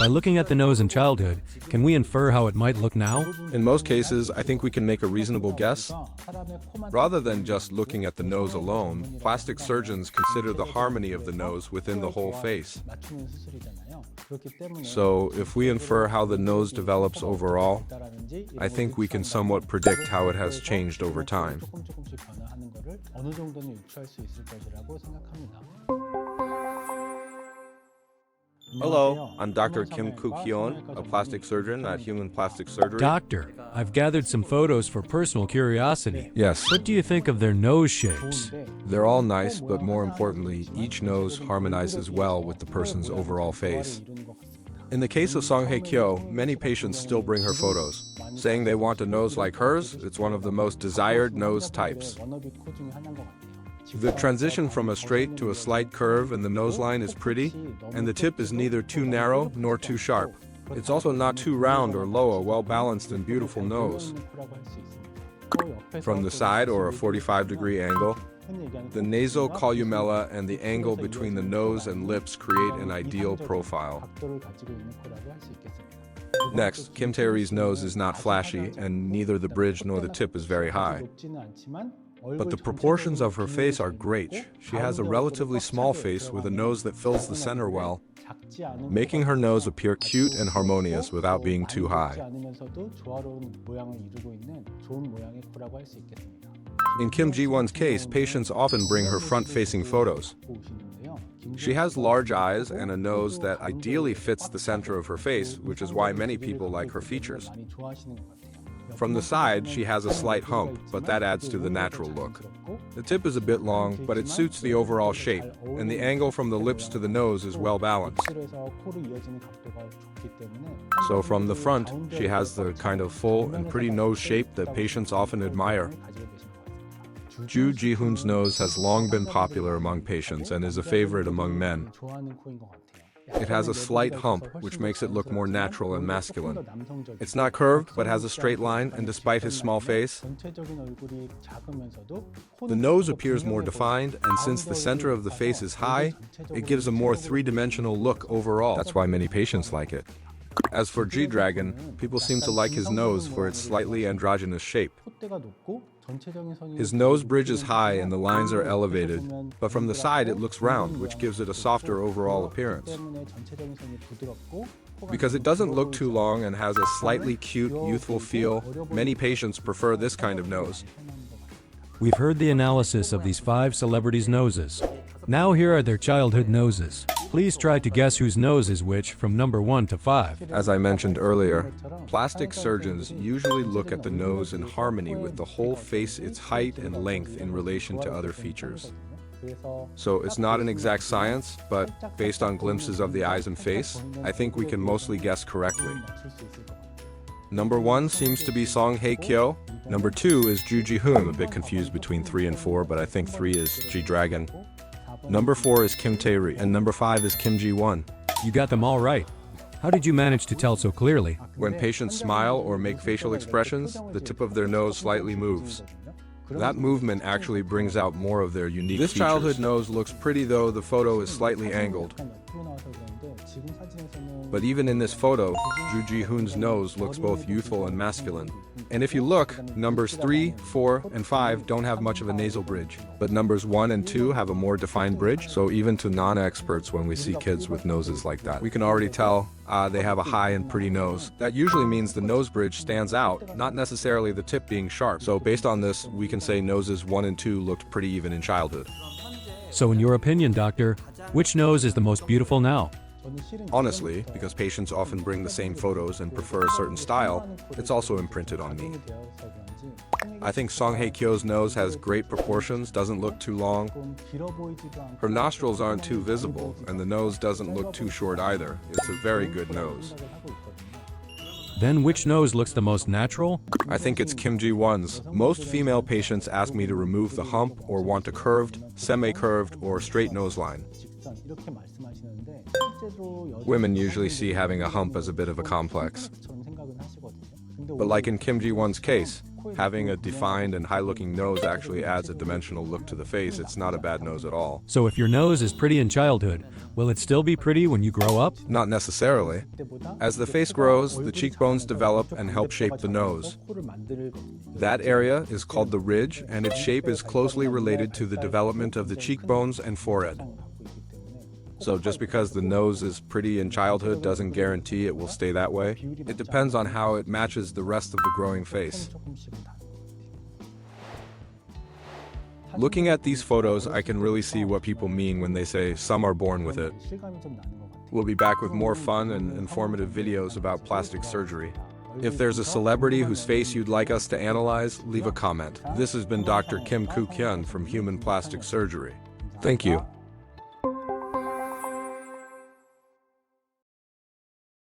By looking at the nose in childhood, can we infer how it might look now? In most cases, I think we can make a reasonable guess. Rather than just looking at the nose alone, plastic surgeons consider the harmony of the nose within the whole face. So, if we infer how the nose develops overall, I think we can somewhat predict how it has changed over time. Hello, I'm Dr. Kim Kuk-hyun, a plastic surgeon at Human Plastic Surgery. Doctor, I've gathered some photos for personal curiosity. Yes, What do you think of their nose shapes? they're all nice, but more importantly, each nose harmonizes well with the person's overall face. In the case of Song-hae Kyo, many patients still bring her photos, saying they want a nose like hers. It's one of the most desired nose types. The transition from a straight to a slight curve in the nose line is pretty, and the tip is neither too narrow nor too sharp. It's also not too round or low, a well-balanced and beautiful nose. From the side or a 45-degree angle, the nasal columella and the angle between the nose and lips create an ideal profile. Next, Kim Tae-ri's nose is not flashy, and neither the bridge nor the tip is very high. But the proportions of her face are great. She has a relatively small face with a nose that fills the center well, making her nose appear cute and harmonious without being too high. In Kim Ji-won's case, patients often bring her front-facing photos. She has large eyes and a nose that ideally fits the center of her face, which is why many people like her features. From the side, she has a slight hump, but that adds to the natural look. The tip is a bit long, but it suits the overall shape, and the angle from the lips to the nose is well balanced. So from the front, she has the kind of full and pretty nose shape that patients often admire. Ju Ji-hoon's nose has long been popular among patients and is a favorite among men. It has a slight hump, which makes it look more natural and masculine. It's not curved, but has a straight line, and despite his small face, the nose appears more defined, and since the center of the face is high, it gives a more three-dimensional look overall. That's why many patients like it. As for G-Dragon, people seem to like his nose for its slightly androgynous shape. His nose bridge is high and the lines are elevated, but from the side it looks round, which gives it a softer overall appearance. Because it doesn't look too long and has a slightly cute, youthful feel, many patients prefer this kind of nose. We've heard the analysis of these 5 celebrities' noses. Now here are their childhood noses. Please try to guess whose nose is which from number 1 to 5. As I mentioned earlier, plastic surgeons usually look at the nose in harmony with the whole face, its height and length in relation to other features. So it's not an exact science, but based on glimpses of the eyes and face, I think we can mostly guess correctly. Number 1 seems to be Song-hae Kyo. Number 2 is Ju Ji-hoon. I'm a bit confused between 3 and 4, but I think 3 is G-Dragon. Number 4 is Kim Tae-ri, and number 5 is Kim Ji-won. You got them all right. How did you manage to tell so clearly? When patients smile or make facial expressions, the tip of their nose slightly moves. That movement actually brings out more of their unique features. This childhood nose looks pretty, though the photo is slightly angled. But even in this photo, Ju Ji-hoon's nose looks both youthful and masculine. And if you look, numbers 3, 4, and 5 don't have much of a nasal bridge, but numbers 1 and 2 have a more defined bridge, so even to non-experts, when we see kids with noses like that, we can already tell they have a high and pretty nose. That usually means the nose bridge stands out, not necessarily the tip being sharp. So based on this, we can say noses 1 and 2 looked pretty even in childhood. So in your opinion, doctor, which nose is the most beautiful now? Honestly, because patients often bring the same photos and prefer a certain style, it's also imprinted on me. I think Song-hae Kyo's nose has great proportions, doesn't look too long. Her nostrils aren't too visible, and the nose doesn't look too short either. It's a very good nose. Then which nose looks the most natural? I think it's Kim Ji-won's. Most female patients ask me to remove the hump or want a curved, semi-curved, or straight nose line. Women usually see having a hump as a bit of a complex. But like in Kim Ji-won's case, Having a defined and high-looking nose actually adds a dimensional look to the face. It's not a bad nose at all. So if your nose is pretty in childhood, will it still be pretty when you grow up? Not necessarily. As the face grows, the cheekbones develop and help shape the nose. That area is called the ridge, and its shape is closely related to the development of the cheekbones and forehead. So just because the nose is pretty in childhood doesn't guarantee it will stay that way. It depends on how it matches the rest of the growing face. Looking at these photos, I can really see what people mean when they say some are born with it. We'll be back with more fun and informative videos about plastic surgery. If there's a celebrity whose face you'd like us to analyze, leave a comment. This has been Dr. Kim Koo Kyun from Human Plastic Surgery. Thank you.